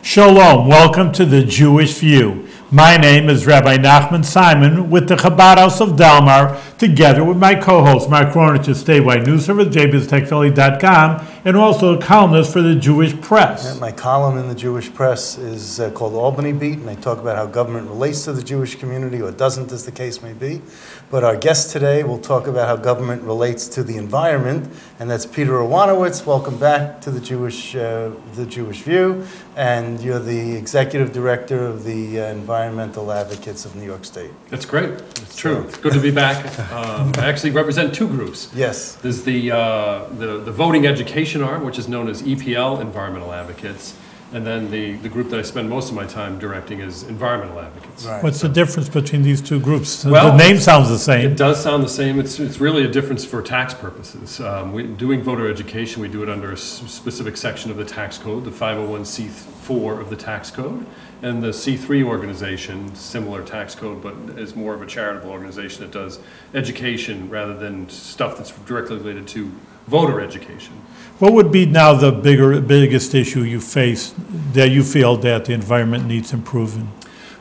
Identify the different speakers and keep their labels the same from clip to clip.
Speaker 1: Shalom, welcome to the Jewish View. My name is Rabbi Nachman Simon with the Chabad House of Delmar, together with my co-host Mark Ronich of Statewide News Service, jbiztechphilly.com, and also a columnist for the Jewish Press.
Speaker 2: Yeah, my column in the Jewish Press is called Albany Beat, and I talk about how government relates to the Jewish community, or doesn't, as the case may be. But our guest today will talk about how government relates to the environment, and that's Peter Iwanowicz. Welcome back to the Jewish View, and you're the executive director of the Environmental Advocates of New York State.
Speaker 3: That's great. It's true. It's good to be back. I actually represent two groups.
Speaker 2: Yes.
Speaker 3: There's the voting education arm, which is known as EPL, Environmental Advocates, and then the group that I spend most of my time directing is Environmental Advocates.
Speaker 2: Right.
Speaker 1: What's the difference between these two groups?
Speaker 3: Well,
Speaker 1: the name sounds the same.
Speaker 3: It does sound the same. It's really a difference for tax purposes. Doing voter education, we do it under a specific section of the tax code, the 501c4 of the tax code, and the C3 organization, similar tax code, but is more of a charitable organization that does education rather than stuff that's directly related to voter education.
Speaker 1: What would be now the biggest issue you face that you feel that the environment needs improving?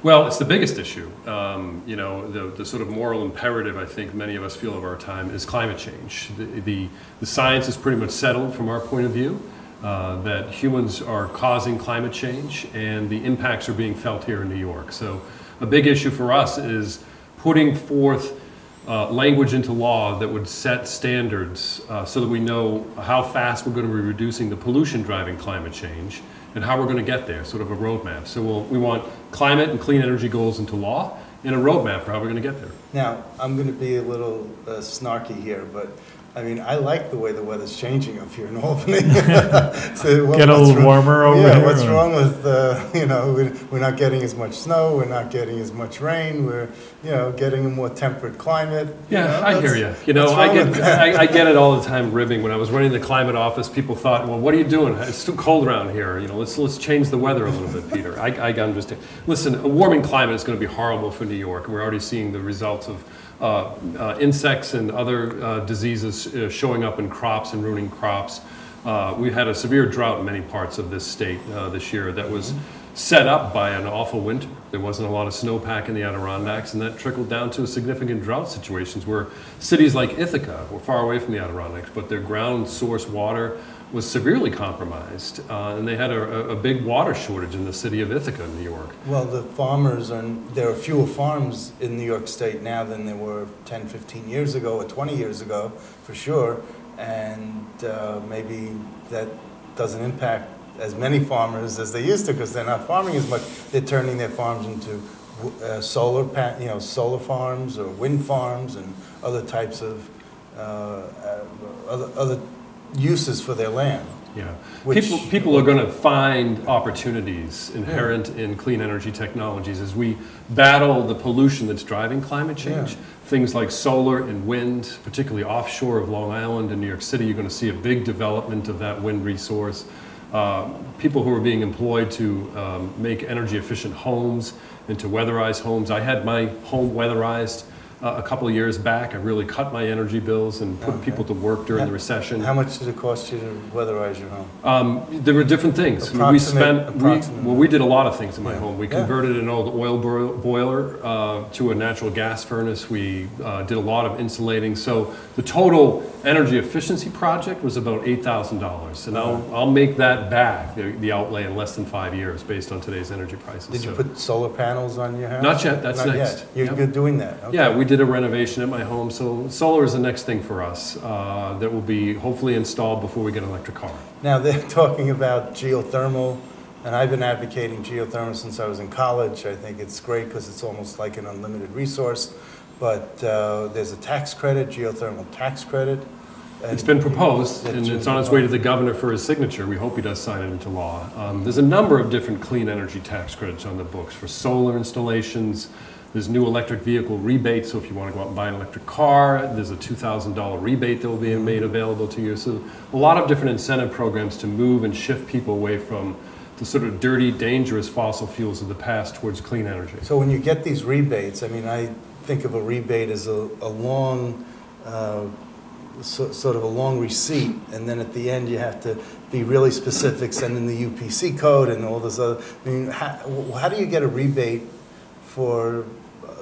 Speaker 3: Well, it's the biggest issue. You know, the sort of moral imperative I think many of us feel of our time is climate change. The science is pretty much settled from our point of view that humans are causing climate change, and the impacts are being felt here in New York. So a big issue for us is putting forth language into law that would set standards so that we know how fast we're going to be reducing the pollution driving climate change and how we're going to get there, sort of a roadmap. So we want climate and clean energy goals into law and a roadmap for how we're going to get there.
Speaker 2: Now, I'm going to be a little snarky here, but I mean, I like the way the weather's changing up here in Albany. So,
Speaker 1: Get a little warmer over here?
Speaker 2: Yeah, what's wrong with, you know, we're not getting as much snow, we're not getting as much rain, we're, you know, getting a more temperate climate.
Speaker 3: Yeah, I hear you. You know, I get it all the time ribbing. When I was running the climate office, people thought, well, what are you doing? It's too cold around here. You know, let's change the weather a little bit, Peter. I understand. Listen, a warming climate is going to be horrible for New York, and we're already seeing the results of insects and other diseases showing up in crops and ruining crops. We had a severe drought in many parts of this state this year that was set up by an awful winter. There wasn't a lot of snowpack in the Adirondacks, and that trickled down to significant drought situations where cities like Ithaca were far away from the Adirondacks, but their ground source water was severely compromised, and they had a big water shortage in the city of Ithaca, New York.
Speaker 2: Well, the farmers, there are fewer farms in New York State now than there were 10, 15 years ago, or 20 years ago, for sure, and maybe that doesn't impact as many farmers as they used to, because they're not farming as much. They're turning their farms into solar farms or wind farms and other types of other uses for their land.
Speaker 3: Yeah, people are going to find opportunities inherent in clean energy technologies as we battle the pollution that's driving climate change. Things like solar and wind, particularly offshore of Long Island and New York City, you're going to see a big development of that wind resource. People who are being employed to make energy efficient homes and to weatherize homes. I had my home weatherized a couple of years back. I really cut my energy bills and put people to work during the recession.
Speaker 2: How much did it cost you to weatherize your home?
Speaker 3: There were different things. We did a lot of things in my home. We converted an old oil boiler to a natural gas furnace. We did a lot of insulating. So the total energy efficiency project was about $8,000. And I'll make that back, the outlay, in less than 5 years based on today's energy prices.
Speaker 2: Did you put solar panels on your house?
Speaker 3: Not yet. That's
Speaker 2: Not
Speaker 3: next.
Speaker 2: Yet. You're doing that? Okay.
Speaker 3: Yeah, we did a renovation at my home, so solar is the next thing for us that will be hopefully installed before we get an electric car.
Speaker 2: Now they're talking about geothermal, and I've been advocating geothermal since I was in college. I think it's great because it's almost like an unlimited resource, but there's a tax credit, geothermal tax credit.
Speaker 3: It's been proposed, and it's on its way to the governor for his signature. We hope he does sign it into law. There's a number of different clean energy tax credits on the books for solar installations. There's new electric vehicle rebates, so if you want to go out and buy an electric car, there's a $2,000 rebate that will be made available to you. So a lot of different incentive programs to move and shift people away from the sort of dirty, dangerous fossil fuels of the past towards clean energy.
Speaker 2: So when you get these rebates, I mean, I think of a rebate as a long sort of a long receipt, and then at the end you have to be really specific, send in the UPC code and all this other. I mean, how do you get a rebate for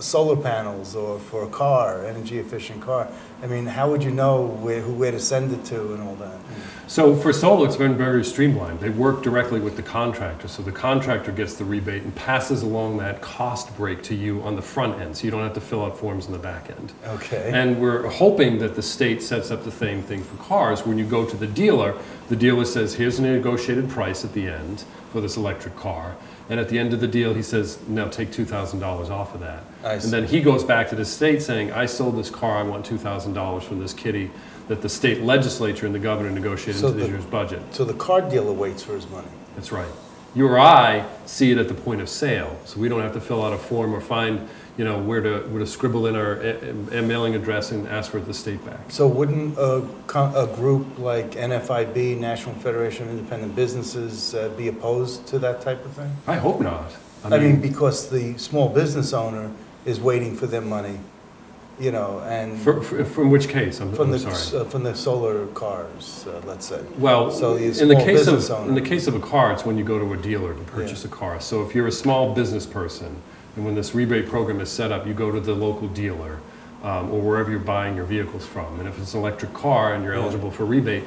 Speaker 2: solar panels or for a car, energy efficient car? I mean, how would you know where to send it to and all that?
Speaker 3: So for solar, it's been very streamlined. They work directly with the contractor. So the contractor gets the rebate and passes along that cost break to you on the front end. So you don't have to fill out forms on the back end.
Speaker 2: Okay.
Speaker 3: And we're hoping that the state sets up the same thing for cars. When you go to the dealer says, here's a negotiated price at the end for this electric car. And at the end of the deal, he says, now take $2,000 off of that. And then he goes back to the state saying, I sold this car, I want $2,000 from this kitty that the state legislature and the governor negotiated into this year's budget.
Speaker 2: So the car dealer waits for his money.
Speaker 3: That's right. You or I see it at the point of sale, so we don't have to fill out a form or find, where to scribble in our mailing address and ask for the state back.
Speaker 2: So wouldn't a group like NFIB, National Federation of Independent Businesses, be opposed to that type of thing?
Speaker 3: I hope not.
Speaker 2: I mean, because the small business owner is waiting for their money, and
Speaker 3: from which case? I'm sorry.
Speaker 2: From the solar cars, let's say.
Speaker 3: Well,
Speaker 2: so
Speaker 3: in the case of a car, it's when you go to a dealer to purchase a car. So if you're a small business person, and when this rebate program is set up, you go to the local dealer or wherever you're buying your vehicles from. And if it's an electric car and you're eligible for rebate,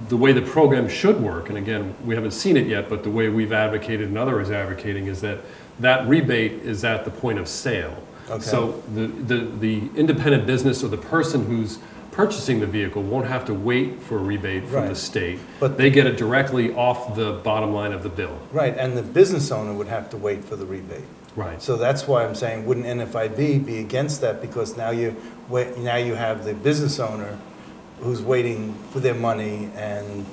Speaker 3: the way the program should work, and again, we haven't seen it yet, but the way we've advocated and others advocating is that rebate is at the point of sale. Okay. So the independent business or the person who's purchasing the vehicle won't have to wait for a rebate from the state, but they get it directly off the bottom line of the bill.
Speaker 2: Right, and the business owner would have to wait for the rebate.
Speaker 3: Right.
Speaker 2: So that's why I'm saying, wouldn't NFIB be against that? Because now you have the business owner who's waiting for their money, and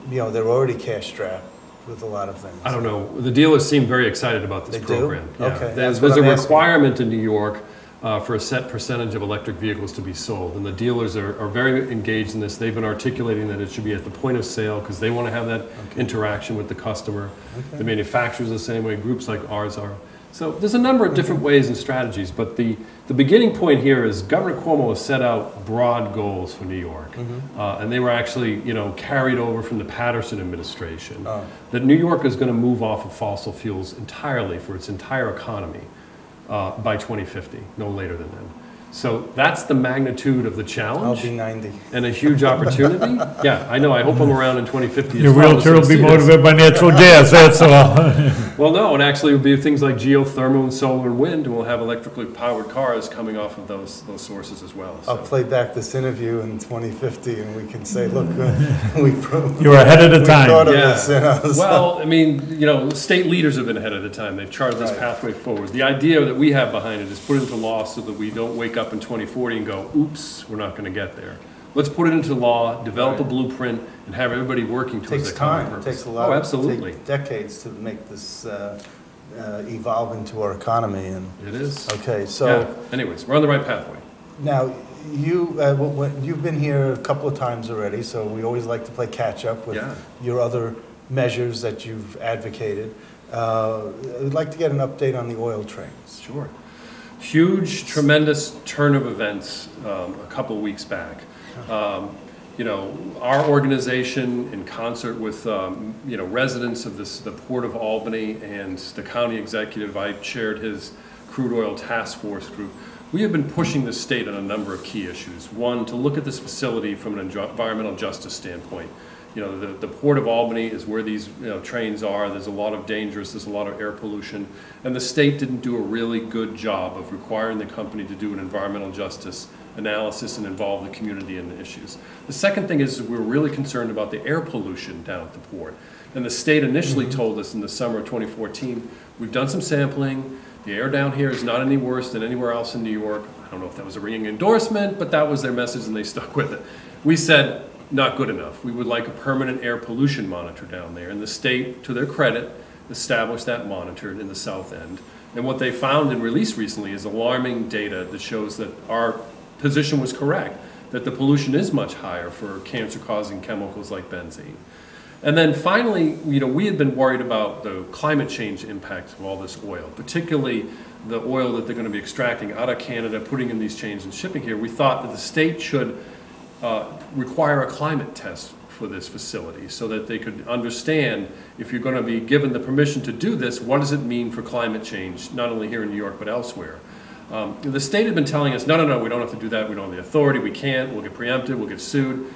Speaker 2: they're already cash strapped with a lot of things.
Speaker 3: I don't know. The dealers seem very excited about this program.
Speaker 2: Yeah. Okay.
Speaker 3: There's a requirement in New York for a set percentage of electric vehicles to be sold, and the dealers are very engaged in this. They've been articulating that it should be at the point of sale because they want to have that interaction with the customer. Okay. The manufacturers the same way, groups like ours are. So there's a number of different ways and strategies, but the beginning point here is Governor Cuomo has set out broad goals for New York, and they were actually carried over from the Patterson administration, that New York is going to move off of fossil fuels entirely for its entire economy by 2050, no later than then. So that's the magnitude of the challenge.
Speaker 2: I'll be 90.
Speaker 3: And a huge opportunity. Yeah, I know. I hope I'm around in 2050.
Speaker 1: Your wheelchair will be motivated by natural gas, that's all.
Speaker 3: Well, no, and actually it will be things like geothermal and solar and wind, and we'll have electrically powered cars coming off of those sources as well. So.
Speaker 2: I'll play back this interview in 2050, and we can say, look,
Speaker 1: you're ahead of the time.
Speaker 2: Thought of this,
Speaker 3: Well, I mean, state leaders have been ahead of the time. They've charted this pathway forward. The idea that we have behind it is put it into law so that we don't wake up in 2040 and go, oops, we're not going to get there. Let's put it into law, develop a blueprint, and have everybody working towards that common purpose.
Speaker 2: It takes a lot.
Speaker 3: Absolutely.
Speaker 2: Takes decades to make this evolve into our economy. And
Speaker 3: it is.
Speaker 2: Okay, so.
Speaker 3: Yeah. Anyways, we're on the right pathway.
Speaker 2: Now, you've been here a couple of times already, so we always like to play catch up with your other measures that you've advocated. I'd like to get an update on the oil trains.
Speaker 3: Sure. Huge, tremendous turn of events a couple of weeks back. Our organization, in concert with residents of the Port of Albany and the county executive, I chaired his crude oil task force group. We have been pushing the state on a number of key issues. One, to look at this facility from an environmental justice standpoint. The Port of Albany is where these trains are. There's a lot of there's a lot of air pollution. And the state didn't do a really good job of requiring the company to do an environmental justice analysis and involve the community in the issues. The second thing is we're really concerned about the air pollution down at the port. And the state initially told us in the summer of 2014, we've done some sampling. The air down here is not any worse than anywhere else in New York. I don't know if that was a ringing endorsement, but that was their message and they stuck with it. We said, not good enough. We would like a permanent air pollution monitor down there. And the state, to their credit, established that monitor in the south end. And what they found and released recently is alarming data that shows that our position was correct, that the pollution is much higher for cancer-causing chemicals like benzene. And then finally, we had been worried about the climate change impacts of all this oil, particularly the oil that they're going to be extracting out of Canada, putting in these chains and shipping here. We thought that the state should require a climate test for this facility so that they could understand, if you're going to be given the permission to do this, what does it mean for climate change, not only here in New York but elsewhere. The state had been telling us, no, we don't have to do that, we don't have the authority, we can't, we'll get preempted, we'll get sued.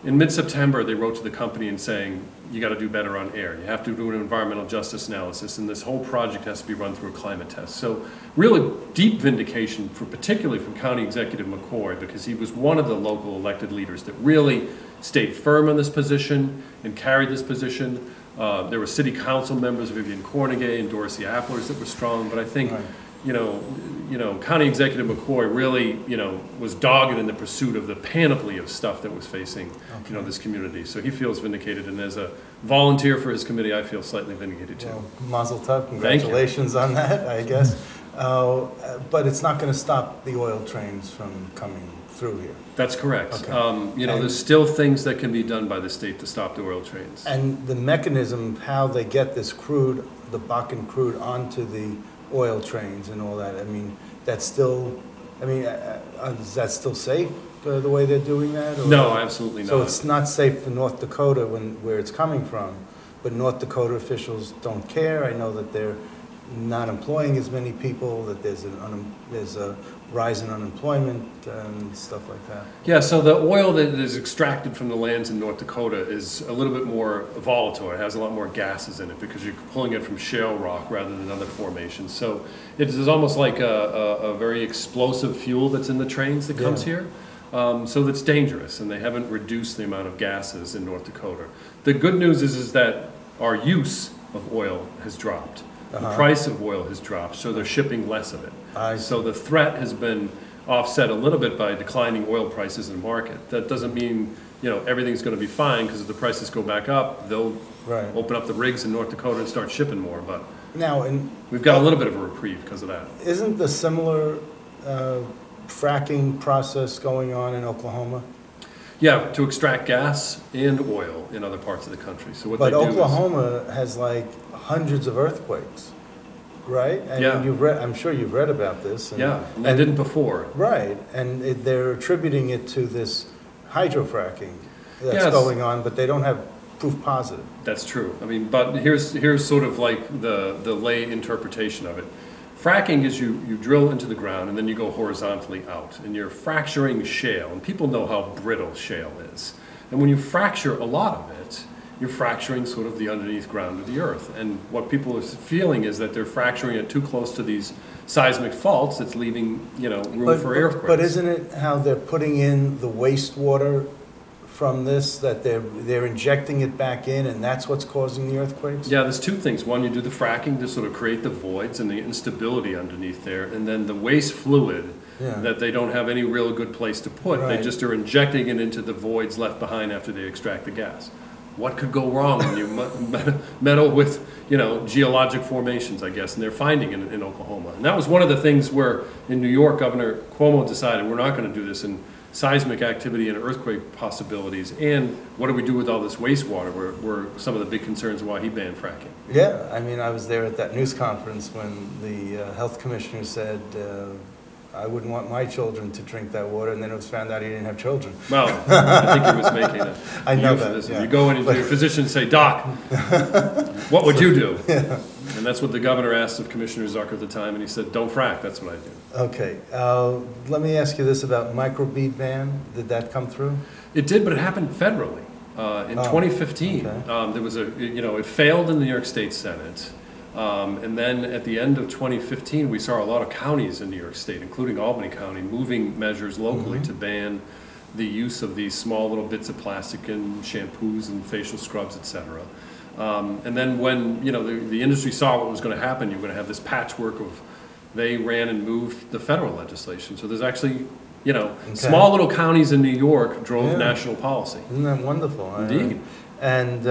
Speaker 3: In mid-September, they wrote to the company and saying, you got to do better on air. You have to do an environmental justice analysis, and this whole project has to be run through a climate test. So really deep vindication, particularly from County Executive McCoy, because he was one of the local elected leaders that really stayed firm on this position and carried this position. There were city council members, Vivian Cornegay and Dorsey Applers, that were strong, but I think,
Speaker 2: Right.
Speaker 3: County Executive McCoy really, was dogged in the pursuit of the panoply of stuff that was facing, this community. So he feels vindicated, and as a volunteer for his committee, I feel slightly vindicated too.
Speaker 2: Well, mazel tov, congratulations on that, I guess. But it's not going to stop the oil trains from coming through here.
Speaker 3: That's correct.
Speaker 2: Okay.
Speaker 3: There's still things that can be done by the state to stop the oil trains.
Speaker 2: And the mechanism, how they get this crude, the Bakken crude, onto the oil trains and all that, I mean, that's still, is that still safe, the way they're doing that? Or?
Speaker 3: No, absolutely not.
Speaker 2: So it's not safe for North Dakota where it's coming from, but North Dakota officials don't care. I know that they're not employing as many people, that there's a rise in unemployment and stuff like that.
Speaker 3: Yeah, so the oil that is extracted from the lands in North Dakota is a little bit more volatile. It has a lot more gases in it because you're pulling it from shale rock rather than other formations. So it is almost like a very explosive fuel that's in the trains that comes here. So that's dangerous, and they haven't reduced the amount of gases in North Dakota. The good news is that our use of oil has dropped. The price of oil has dropped, so they're shipping less of it. So the threat has been offset a little bit by declining oil prices in the market. That doesn't mean everything's going to be fine, because if the prices go back up, they'll open up the rigs in North Dakota and start shipping more. But
Speaker 2: now,
Speaker 3: we've got a little bit of a reprieve because of that.
Speaker 2: Isn't the similar fracking process going on in Oklahoma?
Speaker 3: Yeah, to extract gas and oil in other parts of the country. So what
Speaker 2: But
Speaker 3: they do
Speaker 2: Oklahoma has like hundreds of earthquakes, right? And
Speaker 3: Yeah.
Speaker 2: I'm sure you've read about this. And,
Speaker 3: and they didn't before.
Speaker 2: Right, and they're attributing it to this hydrofracking that's
Speaker 3: Yes.
Speaker 2: going on, but they don't have proof positive.
Speaker 3: That's true. I mean, but here's sort of like the lay interpretation of it. Fracking is you drill into the ground and then you go horizontally out, and you're fracturing shale, and people know how brittle shale is. And when you fracture a lot of it, you're fracturing sort of the underneath ground of the earth. And what people are feeling is that they're fracturing it too close to these seismic faults that's leaving, room for earthquakes.
Speaker 2: But isn't it how they're putting in the wastewater from this, that they're injecting it back in, and that's what's causing the earthquakes?
Speaker 3: Yeah, there's two things. One, you do the fracking to sort of create the voids and the instability underneath there, and then the waste fluid that they don't have any real good place to put.
Speaker 2: Right.
Speaker 3: They just are injecting it into the voids left behind after they extract the gas. What could go wrong when you meddle with, geologic formations, I guess, and they're finding it in Oklahoma. And that was one of the things where in New York, Governor Cuomo decided we're not going to do this in seismic activity and earthquake possibilities, and what do we do with all this wastewater were some of the big concerns why he banned fracking.
Speaker 2: Yeah, I mean, I was there at that news conference when the health commissioner said, I wouldn't want my children to drink that water, and then it was found out he didn't have children.
Speaker 3: Well, I think he was making a
Speaker 2: I know
Speaker 3: euphemism.
Speaker 2: that, yeah.
Speaker 3: You go into your physician and say, Doc, what would you do?
Speaker 2: Yeah.
Speaker 3: And that's what the governor asked of Commissioner Zucker at the time, and he said, don't frack, that's what I do.
Speaker 2: Okay, let me ask you this about microbead ban. Did that come through?
Speaker 3: It did, but it happened federally. In 2015,
Speaker 2: okay.
Speaker 3: there was it failed in the New York State Senate. And then at the end of 2015, we saw a lot of counties in New York State, including Albany County, moving measures locally to ban the use of these small little bits of plastic in shampoos and facial scrubs, et cetera. And then when the industry saw what was going to happen, you're going to have this patchwork of, they ran and moved the federal legislation. So there's actually, small little counties in New York drove national policy.
Speaker 2: Isn't that wonderful?
Speaker 3: Indeed.
Speaker 2: And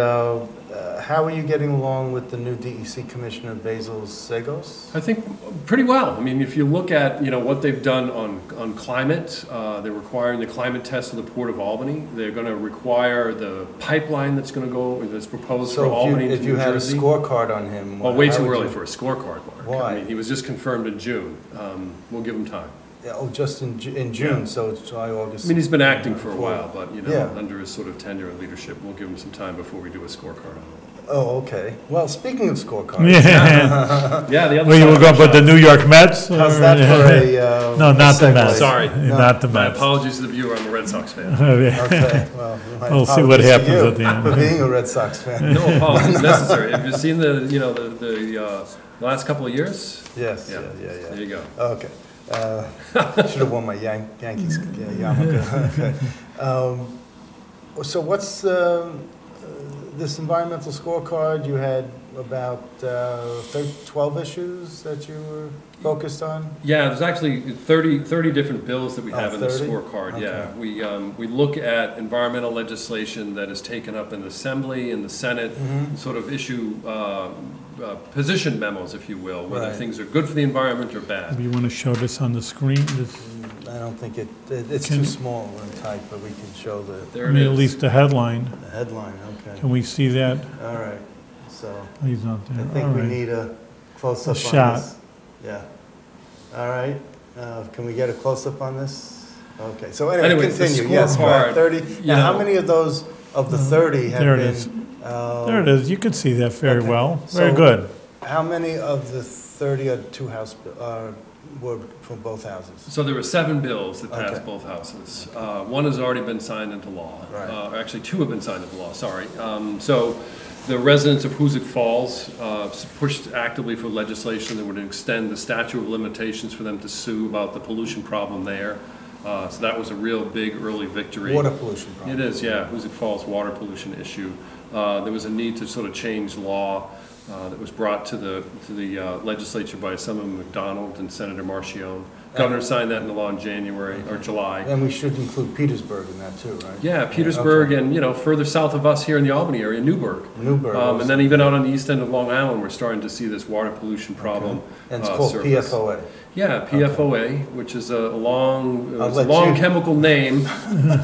Speaker 2: how are you getting along with the new DEC Commissioner, Basil Sagos?
Speaker 3: I think pretty well. I mean, if you look at what they've done on climate, they're requiring the climate test of the Port of Albany. They're going to require the pipeline that's going to go, that's proposed for Albany to New Jersey.
Speaker 2: If you had a scorecard on him,
Speaker 3: well, way too early for a scorecard, Mark.
Speaker 2: Why?
Speaker 3: I mean, he was just confirmed in June. We'll give him time.
Speaker 2: Oh, just in June,
Speaker 3: Yeah.
Speaker 2: so it's July, August.
Speaker 3: I mean, he's been acting for a while, but, you know,
Speaker 2: Yeah.
Speaker 3: under his sort of tenure and leadership, we'll give him some time before we do a scorecard on
Speaker 2: Oh, okay. Well, speaking of scorecards.
Speaker 1: Yeah.
Speaker 3: it. Yeah, the other
Speaker 1: Well, you
Speaker 3: side
Speaker 1: were
Speaker 3: of
Speaker 1: going
Speaker 3: the
Speaker 1: to put the
Speaker 3: shop.
Speaker 1: New York Mets?
Speaker 2: How's
Speaker 1: or-
Speaker 2: that for a
Speaker 1: No, not the
Speaker 2: segue?
Speaker 1: Mets.
Speaker 3: Sorry.
Speaker 1: Not the
Speaker 3: My
Speaker 1: Mets.
Speaker 3: apologies to the viewer, I'm a Red Sox fan.
Speaker 1: Yeah.
Speaker 2: Okay, well, my
Speaker 1: We'll see what
Speaker 2: apologies to
Speaker 1: happens
Speaker 2: you
Speaker 1: at the end.
Speaker 2: for being a Red Sox fan.
Speaker 3: No apologies necessary. Have you seen the, you know, the last couple of years?
Speaker 2: Yes,
Speaker 3: Yeah. There you go.
Speaker 2: Okay. Should have worn my Yankees yarmulke. Okay. So what's this environmental scorecard? You had about 12 issues that you were focused on?
Speaker 3: Yeah, there's actually 30 different bills that we have in the
Speaker 2: 30?
Speaker 3: scorecard.
Speaker 2: Okay.
Speaker 3: Yeah, we look at environmental legislation that is taken up in the Assembly, in the Senate, sort of issue position memos, if you will, whether
Speaker 2: Right.
Speaker 3: things are good for the environment or bad.
Speaker 1: Do you want to show this on the screen?
Speaker 2: I don't think it's
Speaker 1: Can-
Speaker 2: too small in type, but we can show
Speaker 3: There
Speaker 1: I
Speaker 3: it
Speaker 1: mean, at
Speaker 3: is.
Speaker 1: least the headline.
Speaker 2: the headline, okay.
Speaker 1: Can we see that?
Speaker 2: All right, so
Speaker 1: He's not
Speaker 2: I
Speaker 1: there.
Speaker 2: think
Speaker 1: All
Speaker 2: we
Speaker 1: right.
Speaker 2: need a close-up
Speaker 1: A
Speaker 2: on
Speaker 1: shot.
Speaker 2: this. Yeah. All right, can we get a close-up on this? Okay, so anyway,
Speaker 3: Anyways, the
Speaker 2: continue, yes, we're at
Speaker 3: scorecard,
Speaker 2: 30.
Speaker 3: you
Speaker 2: Now, how
Speaker 3: know-
Speaker 2: many of those, of the 30 have
Speaker 1: There it
Speaker 2: been?
Speaker 1: is. There it is. You can see that very
Speaker 2: Okay.
Speaker 1: well. Very
Speaker 2: So-
Speaker 1: good.
Speaker 2: How many of the 30 are were from both houses?
Speaker 3: So there were 7 bills that passed
Speaker 2: Okay.
Speaker 3: both houses. One has already been signed into law.
Speaker 2: Right.
Speaker 3: Actually, 2 have been signed into law, sorry. So the residents of Hoosick Falls pushed actively for legislation that would extend the statute of limitations for them to sue about the pollution problem there. So that was a real big early victory.
Speaker 2: Water pollution problem.
Speaker 3: It is, yeah, Hoosick Falls water pollution issue. There was a need to sort of change law that was brought to the legislature by Senator McDonald and Senator Marchione. Governor signed that into law in January or July.
Speaker 2: And we should include Petersburg in that too, right?
Speaker 3: Yeah, Petersburg
Speaker 2: okay.
Speaker 3: and, you know, further south of us here in the Albany area, Newburgh.
Speaker 2: Newburgh.
Speaker 3: And then even out on the east end of Long Island, we're starting to see this water pollution problem.
Speaker 2: And it's called
Speaker 3: surface.
Speaker 2: PFOA.
Speaker 3: Yeah, PFOA, which is a long
Speaker 2: let you-
Speaker 3: chemical name,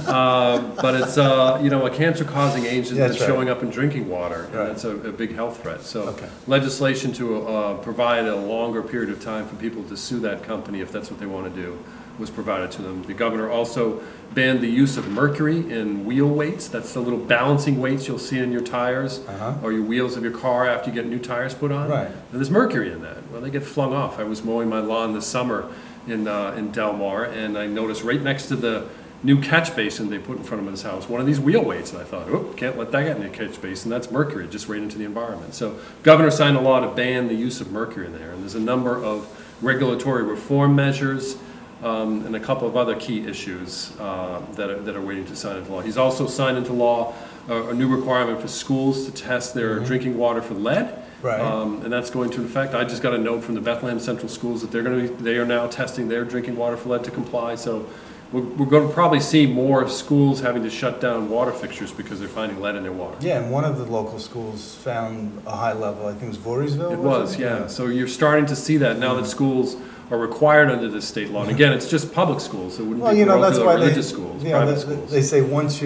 Speaker 3: but it's you know, a cancer-causing agent
Speaker 2: That's
Speaker 3: that's
Speaker 2: right.
Speaker 3: showing up in drinking water, and
Speaker 2: Right.
Speaker 3: that's a big health threat. So
Speaker 2: Okay.
Speaker 3: legislation to provide a longer period of time for people to sue that company if that's what they want to do was provided to them. The governor also banned the use of mercury in wheel weights. That's the little balancing weights you'll see in your tires or your wheels of your car after you get new tires put on.
Speaker 2: Right.
Speaker 3: And there's mercury in that. Well, they get flung off. I was mowing my lawn this summer in Del Mar, and I noticed right next to the new catch basin they put in front of this house, one of these wheel weights, and I thought, oh, can't let that get in the catch basin. That's mercury, just right into the environment. So governor signed a law to ban the use of mercury in there, and there's a number of regulatory reform measures and a couple of other key issues that are waiting to sign into law. He's also signed into law a new requirement for schools to test their drinking water for lead.
Speaker 2: Right.
Speaker 3: And that's going to effect. I just got a note from the Bethlehem Central Schools that they are now testing their drinking water for lead to comply. So we're going to probably see more schools having to shut down water fixtures because they're finding lead in their water.
Speaker 2: Yeah, and one of the local schools found a high level, I think it was Voorheesville?
Speaker 3: It was, yeah. So you're starting to see that now that schools are required under this state law. And again, it's just public schools. So it wouldn't
Speaker 2: Well,
Speaker 3: be
Speaker 2: you know, that's why
Speaker 3: religious schools,
Speaker 2: you know,
Speaker 3: private
Speaker 2: they
Speaker 3: schools.
Speaker 2: say once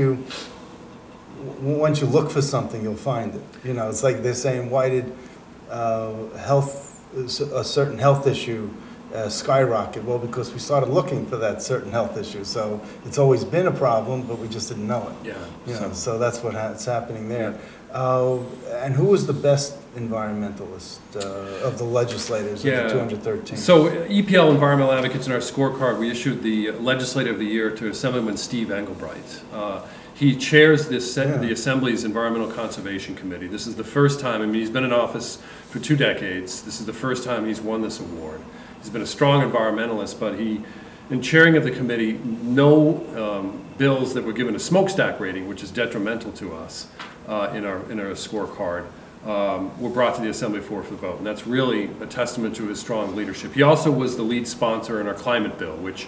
Speaker 2: you look for something, you'll find it. You know, it's like they're saying, why did a certain health issue skyrocket? Well, because we started looking for that certain health issue. So it's always been a problem, but we just didn't know it.
Speaker 3: Yeah.
Speaker 2: You know, so that's what's happening there. And who was the best environmentalist of the legislators of the 213?
Speaker 3: So EPL Environmental Advocates in our scorecard, we issued the Legislator of the Year to Assemblyman Steve Engelbright. He chairs the Assembly's Environmental Conservation Committee. This is the first time, I mean, he's been in office for 2 decades. This is the first time he's won this award. He's been a strong environmentalist, but in chairing of the committee, no bills that were given a smokestack rating, which is detrimental to us in our scorecard, were brought to the Assembly for the vote. And that's really a testament to his strong leadership. He also was the lead sponsor in our climate bill, which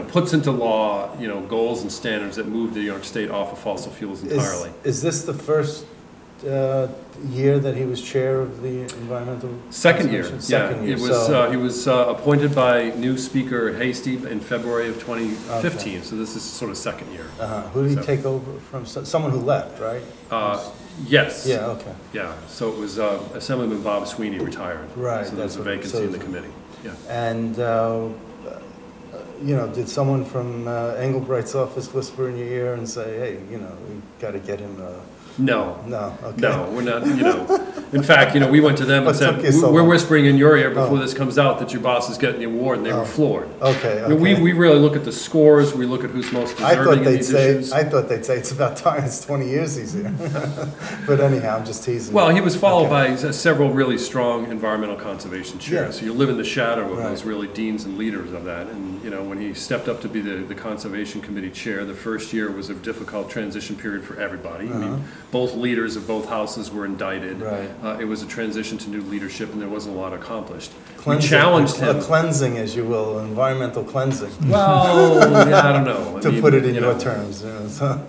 Speaker 3: puts into law goals and standards that move New York State off of fossil fuels entirely.
Speaker 2: Is this the first year that he was chair of the environmental?
Speaker 3: Second year,
Speaker 2: Conservation?
Speaker 3: yeah.
Speaker 2: Second year.
Speaker 3: He was appointed by new Speaker Hasty in February of 2015.
Speaker 2: Okay.
Speaker 3: So this is sort of second year.
Speaker 2: Who did he
Speaker 3: So-
Speaker 2: take over from? Someone who left, right?
Speaker 3: Yes.
Speaker 2: Yeah. Okay.
Speaker 3: Yeah. So it was Assemblyman Bob Sweeney retired.
Speaker 2: Right,
Speaker 3: So there's
Speaker 2: that's
Speaker 3: a
Speaker 2: what-
Speaker 3: vacancy
Speaker 2: so-
Speaker 3: in the committee. Yeah.
Speaker 2: And you know, did someone from Engelbright's office whisper in your ear and say, hey, you know, we got to get him
Speaker 3: No.
Speaker 2: No, okay.
Speaker 3: No, we're not, you know. In fact, you know, we went to them and
Speaker 2: What
Speaker 3: said,
Speaker 2: took you so
Speaker 3: we're
Speaker 2: long?"
Speaker 3: whispering in your ear before
Speaker 2: Oh.
Speaker 3: this comes out that your boss is getting the award, and they were floored.
Speaker 2: Okay,
Speaker 3: You know,
Speaker 2: okay.
Speaker 3: we really look at the scores, we look at who's most
Speaker 2: I
Speaker 3: deserving
Speaker 2: thought
Speaker 3: in
Speaker 2: they'd
Speaker 3: these
Speaker 2: say,
Speaker 3: issues.
Speaker 2: I thought they'd say it's about time. It's 20 years he's here. But anyhow, I'm just teasing.
Speaker 3: Well, he was followed
Speaker 2: Okay.
Speaker 3: by several really strong environmental conservation chairs.
Speaker 2: Yeah.
Speaker 3: So you live in the shadow of
Speaker 2: Right.
Speaker 3: those really deans and leaders of that. And, you know, when he stepped up to be the Conservation Committee chair, the first year was a difficult transition period for everybody. I mean, both leaders of both houses were indicted.
Speaker 2: Right.
Speaker 3: It was a transition to new leadership, and there wasn't a lot accomplished. We
Speaker 2: Cleansing,
Speaker 3: challenged him.
Speaker 2: a cleansing, as you will, environmental cleansing,
Speaker 3: Well, yeah, I don't know. I
Speaker 2: to
Speaker 3: mean,
Speaker 2: put it in
Speaker 3: you
Speaker 2: your
Speaker 3: know,
Speaker 2: terms. You know, so.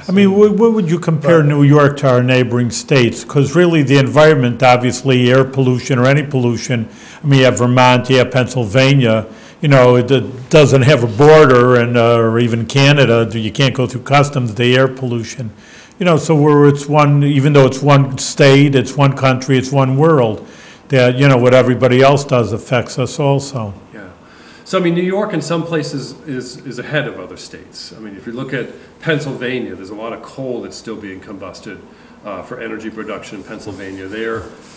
Speaker 1: I mean, what would you compare New York to our neighboring states? Because really, the environment, obviously, air pollution or any pollution, I mean, you have Vermont, you have Pennsylvania, you know, it doesn't have a border, and or even Canada, you can't go through customs, the air pollution. You know, so where it's one, even though it's one state, it's one country, it's one world, that, you know, what everybody else does affects us also.
Speaker 3: Yeah. So, I mean, New York in some places is ahead of other states. I mean, if you look at Pennsylvania, there's a lot of coal that's still being combusted for energy production in Pennsylvania.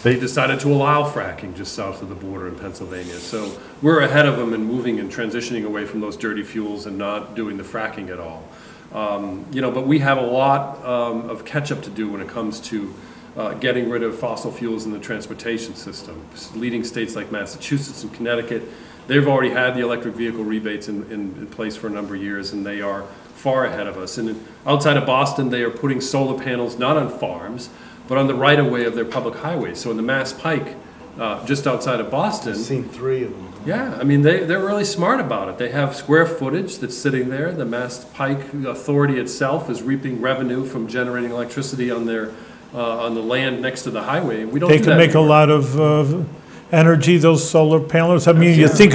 Speaker 3: They decided to allow fracking just south of the border in Pennsylvania. So we're ahead of them in moving and transitioning away from those dirty fuels and not doing the fracking at all. You know, but we have a lot of catch-up to do when it comes to getting rid of fossil fuels in the transportation system. Leading states like Massachusetts and Connecticut, they've already had the electric vehicle rebates in place for a number of years, and they are far ahead of us. And outside of Boston, they are putting solar panels not on farms, but on the right-of-way of their public highways. So in the Mass Pike, just outside of Boston,
Speaker 2: I've seen 3 of them.
Speaker 3: yeah, I mean, they're really smart about it. They have square footage that's sitting there. The Mass Pike Authority itself is reaping revenue from generating electricity on their on the land next to the highway. We don't.
Speaker 1: They
Speaker 3: do
Speaker 1: can
Speaker 3: that
Speaker 1: make a
Speaker 3: anymore.
Speaker 1: lot of energy, those solar panels. I mean, you
Speaker 2: Yeah.
Speaker 1: think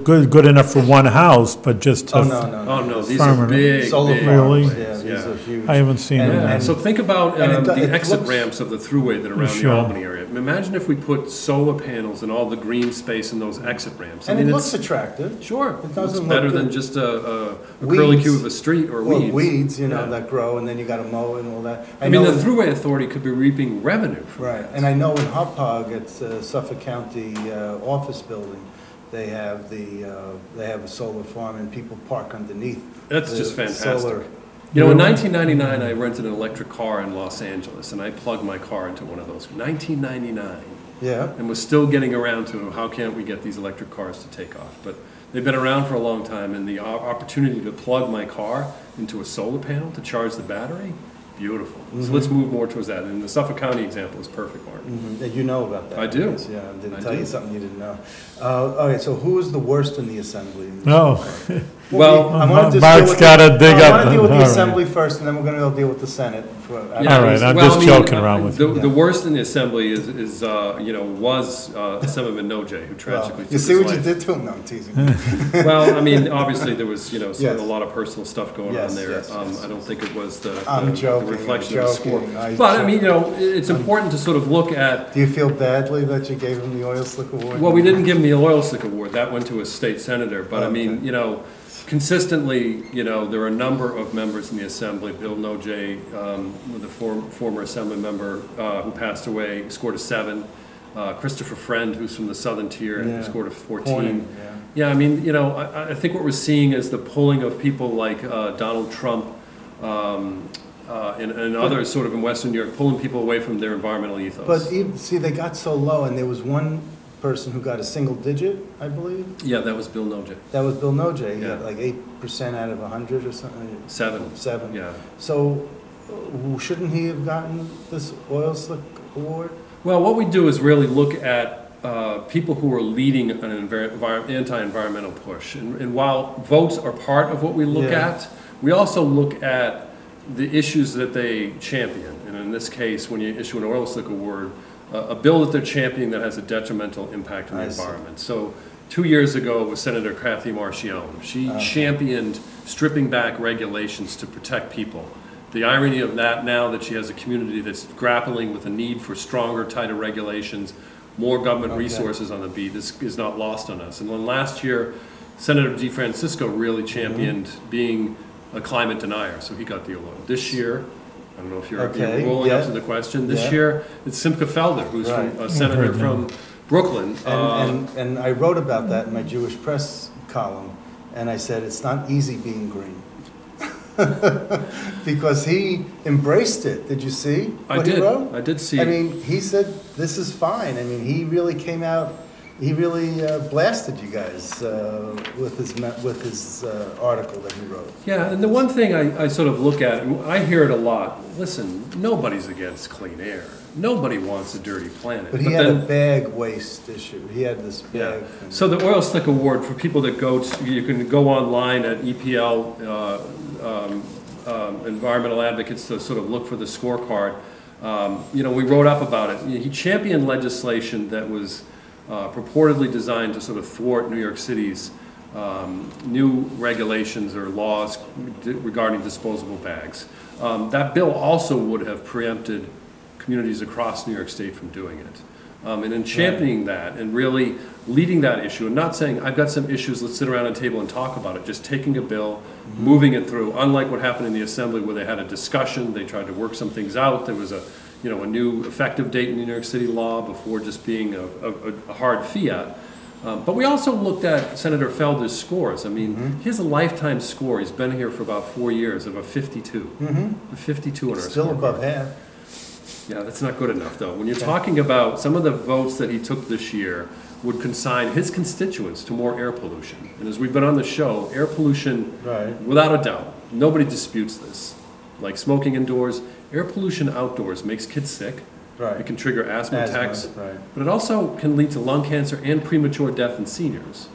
Speaker 1: good enough for one house, but just to,
Speaker 2: Oh, no.
Speaker 3: Oh no, these
Speaker 1: Farmer.
Speaker 3: are big,
Speaker 2: Solar
Speaker 3: big.
Speaker 1: Really?
Speaker 2: farms, yeah,
Speaker 3: ones,
Speaker 2: these are huge.
Speaker 1: I haven't seen
Speaker 2: And-
Speaker 1: them.
Speaker 3: Yeah, so think about
Speaker 2: and it
Speaker 3: the
Speaker 2: it
Speaker 3: exit
Speaker 2: looks-
Speaker 3: ramps of the thruway that are around
Speaker 1: Sure.
Speaker 3: the Albany area. Imagine if we put solar panels and all the green space in those exit ramps.
Speaker 2: And
Speaker 3: I mean,
Speaker 2: it
Speaker 3: it's
Speaker 2: looks attractive.
Speaker 3: sure.
Speaker 2: It
Speaker 3: It's
Speaker 2: doesn't
Speaker 3: better
Speaker 2: look
Speaker 3: than
Speaker 2: good.
Speaker 3: just a
Speaker 2: Weeds.
Speaker 3: curlicue of a street or
Speaker 2: Well,
Speaker 3: weeds.
Speaker 2: weeds, you know,
Speaker 3: Yeah.
Speaker 2: that grow, and then you gotta mow and all that.
Speaker 3: I mean,
Speaker 2: know
Speaker 3: the
Speaker 2: in-
Speaker 3: Thruway Authority could be reaping revenue from
Speaker 2: Right,
Speaker 3: that.
Speaker 2: and I know in Hauppauge, it's Suffolk County office building, they have a solar farm, and people park underneath.
Speaker 3: That's
Speaker 2: the
Speaker 3: just fantastic.
Speaker 2: solar-
Speaker 3: You know, in 1999, I rented an electric car in Los Angeles, and I plugged my car into one of those. 1999,
Speaker 2: Yeah,
Speaker 3: and was still getting around to how can't we get these electric cars to take off. But they've been around for a long time, and the opportunity to plug my car into a solar panel to charge the battery, beautiful. So let's move more towards that. And the Suffolk County example is perfect, Martin.
Speaker 2: you know about that.
Speaker 3: I do.
Speaker 2: Yes, yeah, I didn't
Speaker 3: I
Speaker 2: tell
Speaker 3: do.
Speaker 2: you something you didn't know. Okay, so who is the worst in the assembly?
Speaker 1: No.
Speaker 3: Well,
Speaker 2: I wanna just
Speaker 1: Mark's
Speaker 2: deal with
Speaker 1: gotta
Speaker 2: the-
Speaker 1: dig
Speaker 2: I
Speaker 1: up
Speaker 2: want to deal with
Speaker 1: the-
Speaker 2: the
Speaker 1: all right.
Speaker 2: assembly first, and then we're going to deal with the Senate.
Speaker 3: Yeah,
Speaker 1: All right, I'm
Speaker 3: well,
Speaker 1: just
Speaker 3: I mean,
Speaker 1: joking around with you.
Speaker 3: The worst in the assembly is you know, was Assemblyman Nojay, who tragically took
Speaker 2: You see
Speaker 3: his
Speaker 2: what you
Speaker 3: life.
Speaker 2: did to him? No, I'm teasing.
Speaker 3: Well, I mean, obviously there was, you know, sort of
Speaker 2: Yes.
Speaker 3: a lot of personal stuff going
Speaker 2: Yes,
Speaker 3: on there.
Speaker 2: yes, yes,
Speaker 3: I don't think it was the
Speaker 2: I'm joking,
Speaker 3: reflection
Speaker 2: I'm
Speaker 3: of the score.
Speaker 2: joking. I
Speaker 3: But I
Speaker 2: joke.
Speaker 3: mean, you know, it's important to sort of look at.
Speaker 2: Do you feel badly that you gave him the oil slick award?
Speaker 3: Well, we didn't give him the oil slick award. That went to a state senator. But I mean,
Speaker 2: Okay.
Speaker 3: you know, consistently, you know, there are a number of members in the assembly. Bill Nojay, the former assembly member who passed away, scored a 7. Christopher Friend, who's from the southern tier,
Speaker 2: Yeah.
Speaker 3: scored a 14.
Speaker 2: Pointing,
Speaker 3: Yeah, I mean, you know, I think what we're seeing is the pulling of people like Donald Trump and others sort of in Western New York, pulling people away from their environmental ethos.
Speaker 2: But even, see, they got so low, and there was one person who got a single digit, I believe.
Speaker 3: Yeah, that was Bill Nojay.
Speaker 2: That was Bill Nojay. He
Speaker 3: Yeah.
Speaker 2: got like 8% out of 100 or something.
Speaker 3: 7.
Speaker 2: 7.
Speaker 3: Yeah.
Speaker 2: So shouldn't he have gotten this oil slick award?
Speaker 3: Well, what we do is really look at people who are leading an anti-environmental push. And while votes are part of what we look
Speaker 2: Yeah.
Speaker 3: at, we also look at the issues that they champion. And in this case, when you issue an oil slick award, a bill that they're championing that has a detrimental impact on the
Speaker 2: I see.
Speaker 3: environment. So 2 years ago, it was Senator Kathy Marcione. She championed stripping back regulations to protect people. The irony of that now that she has a community that's grappling with a need for stronger, tighter regulations, more government
Speaker 2: Okay.
Speaker 3: resources on the beat, this is not lost on us. And then last year, Senator DeFrancisco really championed being a climate denier, so he got the award. This year, I don't know if you're rolling up to the question. This year, it's Simcha Felder, who's a senator from Brooklyn.
Speaker 2: And I wrote about that in my Jewish Press column, and I said it's not easy being green. Because he embraced it. Did you see what he wrote?
Speaker 3: I did see.
Speaker 2: I mean, he said this is fine. I mean, he really came out. He really blasted you guys with his article that he wrote.
Speaker 3: Yeah, and the one thing I sort of look at, and I hear it a lot. Listen, nobody's against clean air. Nobody wants a dirty planet.
Speaker 2: But he had a bag waste issue. He had this bag.
Speaker 3: Yeah. So the Oil Slick Award, for people that you can go online at EPL, Environmental Advocates, to sort of look for the scorecard. You know, we wrote up about it. He championed legislation that was purportedly designed to sort of thwart New York City's new regulations or laws regarding disposable bags. That bill also would have preempted communities across New York State from doing it. And in championing that and really leading that issue and not saying, I've got some issues, let's sit around a table and talk about it, just taking a bill, moving it through, unlike what happened in the Assembly where they had a discussion, they tried to work some things out, there was a new effective date in New York City law before just being a hard fiat. But we also looked at Senator Felder's scores. I mean, he has a lifetime score. He's been here for about 4 years of a 52. A 52 on our
Speaker 2: Still
Speaker 3: scorecard.
Speaker 2: above half.
Speaker 3: Yeah, that's not good enough, though. When you're talking about some of the votes that he took this year would consign his constituents to more air pollution. And as we've been on the show, air pollution, without a doubt, nobody disputes this. Like smoking indoors, air pollution outdoors makes kids sick. It can trigger asthma attacks, but it also can lead to lung cancer and premature death in seniors.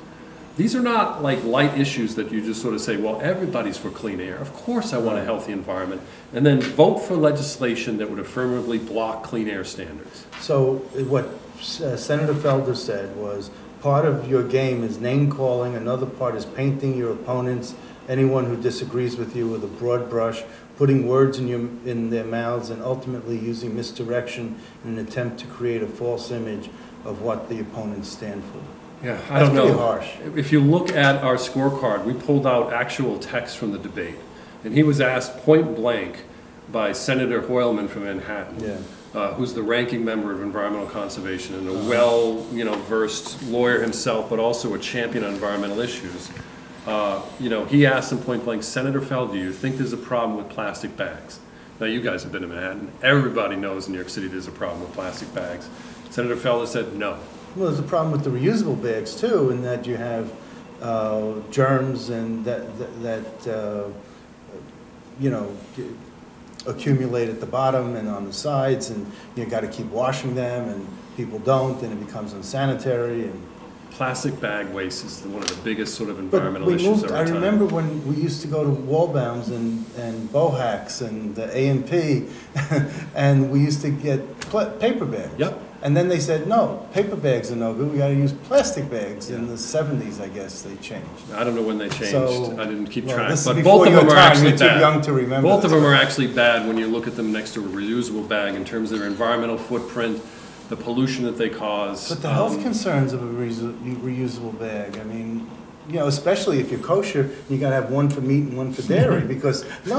Speaker 3: These are not like light issues that you just sort of say, well, everybody's for clean air. Of course I want a healthy environment. And then vote for legislation that would affirmatively block clean air standards.
Speaker 2: So what Senator Felder said was, part of your game is name calling, another part is painting your opponents, anyone who disagrees with you, with a broad brush, putting words in their mouths, and ultimately using misdirection in an attempt to create a false image of what the opponents stand for.
Speaker 3: Yeah, I don't know.
Speaker 2: That's pretty harsh.
Speaker 3: If you look at our scorecard, we pulled out actual text from the debate. And he was asked point blank by Senator Hoylman from Manhattan, who's the ranking member of environmental conservation and a well-versed lawyer himself, but also a champion on environmental issues. He asked him point blank, Senator Felder, do you think there's a problem with plastic bags? Now, you guys have been to Manhattan. Everybody knows in New York City there's a problem with plastic bags. Senator Felder said no.
Speaker 2: Well, there's a problem with the reusable bags, too, in that you have germs and that accumulate at the bottom and on the sides, and you got to keep washing them, and people don't, and it becomes unsanitary. And
Speaker 3: plastic bag waste is one of the biggest sort of environmental issues of our
Speaker 2: I
Speaker 3: time.
Speaker 2: remember when we used to go to Wallbounds and Bohacks and the A&P, and we used to get paper bags.
Speaker 3: Yep.
Speaker 2: And then they said, no, paper bags are no good. We got to use plastic bags. In the 70s, I guess, they changed.
Speaker 3: I don't know when they changed. I didn't keep track.
Speaker 2: This
Speaker 3: but
Speaker 2: is
Speaker 3: both of them are actually
Speaker 2: You're
Speaker 3: bad.
Speaker 2: too young to remember.
Speaker 3: Both of them are actually bad when you look at them next to a reusable bag in terms of their environmental footprint, the pollution that they cause.
Speaker 2: But the health concerns of a reusable bag, I mean, especially if you're kosher, you got to have one for meat and one for dairy, because if you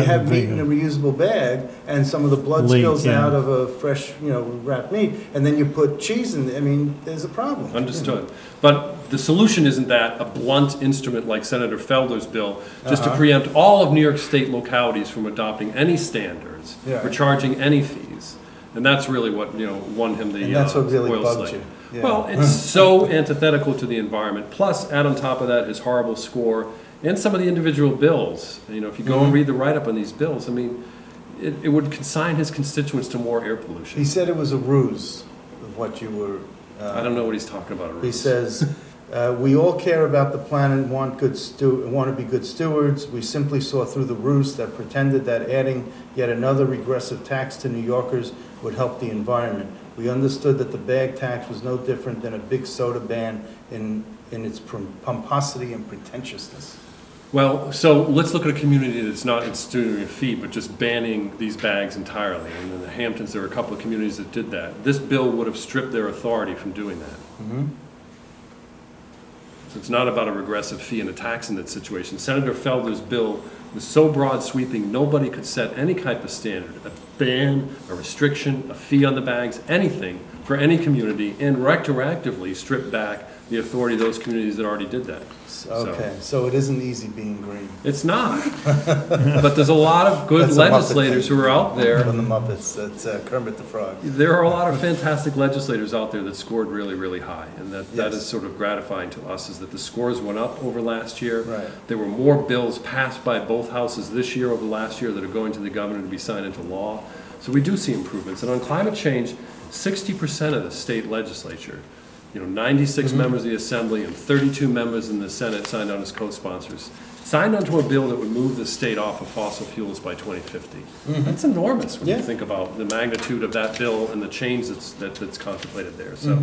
Speaker 2: have meat in a reusable bag and some of the blood spills out of a fresh, wrapped meat, and then you put cheese in it, I mean, there's a problem.
Speaker 3: Understood. But the solution isn't that a blunt instrument like Senator Felder's bill, just to preempt all of New York State localities from adopting any standards or charging any fees. And that's really what won him the
Speaker 2: and that's what really
Speaker 3: oil
Speaker 2: bugged
Speaker 3: slick.
Speaker 2: you.
Speaker 3: Well, it's so antithetical to the environment. Plus, add on top of that his horrible score and some of the individual bills. If you go and read the write-up on these bills, I mean, it would consign his constituents to more air pollution.
Speaker 2: He said it was a ruse of what you were...
Speaker 3: I don't know what he's talking about.
Speaker 2: He says, we all care about the planet and want to be good stewards. We simply saw through the ruse that pretended that adding yet another regressive tax to New Yorkers would help the environment. We understood that the bag tax was no different than a big soda ban in its pomposity and pretentiousness.
Speaker 3: Well, so let's look at a community that's not instituting a fee, but just banning these bags entirely. And in the Hamptons, there are a couple of communities that did that. This bill would have stripped their authority from doing that. It's not about a regressive fee and a tax in that situation. Senator Felder's bill was so broad sweeping, nobody could set any type of standard, a ban, a restriction, a fee on the bags, anything for any community, and retroactively strip back the authority of those communities that already did that.
Speaker 2: Okay, so it isn't easy being green.
Speaker 3: It's not. But there's a lot of good
Speaker 2: That's a Muppet
Speaker 3: legislators
Speaker 2: thing.
Speaker 3: who are out there.
Speaker 2: From the Muppets, that's Kermit the Frog.
Speaker 3: There are a lot of fantastic legislators out there that scored really, really high, and that
Speaker 2: Yes.
Speaker 3: is sort of gratifying to us, is that the scores went up over last year.
Speaker 2: Right.
Speaker 3: There were more bills passed by both houses this year over last year that are going to the governor to be signed into law. So we do see improvements. And on climate change, 60% of the state legislature, 96 members of the Assembly and 32 members in the Senate signed on as co-sponsors, signed onto a bill that would move the state off of fossil fuels by 2050. That's enormous when you think about the magnitude of that bill and the change that's contemplated there. So,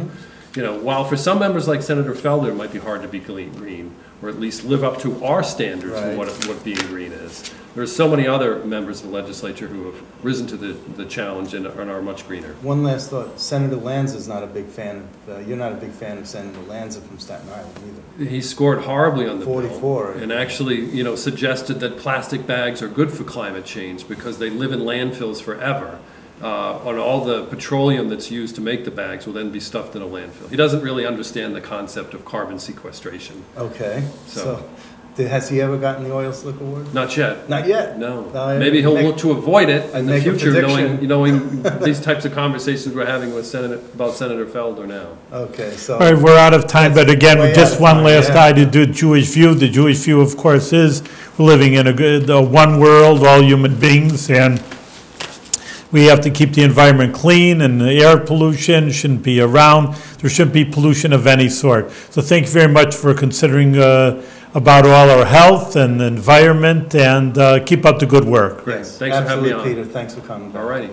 Speaker 3: while for some members like Senator Felder it might be hard to be green, or at least live up to our standards of what being green is, there's so many other members of the legislature who have risen to the challenge and are much greener.
Speaker 2: One last thought. Senator Lanza's not a big fan of, you're not a big fan of Senator Lanza from Staten Island either.
Speaker 3: He scored horribly on the
Speaker 2: 44.
Speaker 3: bill and actually, suggested that plastic bags are good for climate change because they live in landfills forever. On all the petroleum that's used to make the bags will then be stuffed in a landfill. He doesn't really understand the concept of carbon sequestration.
Speaker 2: Okay. So has he ever gotten the oil slick award?
Speaker 3: Not yet.
Speaker 2: Not yet?
Speaker 3: No. Maybe he'll look to avoid it in the future, knowing these types of conversations we're having with about Senator Felder now.
Speaker 2: Okay, so...
Speaker 1: All right, we're out of time, but again,
Speaker 2: way
Speaker 1: just
Speaker 2: out of
Speaker 1: one
Speaker 2: time,
Speaker 1: last
Speaker 2: yeah.
Speaker 1: idea, do Jewish view. The Jewish view, of course, is we're living in a one world, all human beings, and we have to keep the environment clean, and the air pollution shouldn't be around. There shouldn't be pollution of any sort. So thank you very much for considering about all our health and the environment, and keep up the good work.
Speaker 2: Yes,
Speaker 3: Thanks for having me on.
Speaker 2: Absolutely, Peter. Thanks for coming.
Speaker 3: All righty.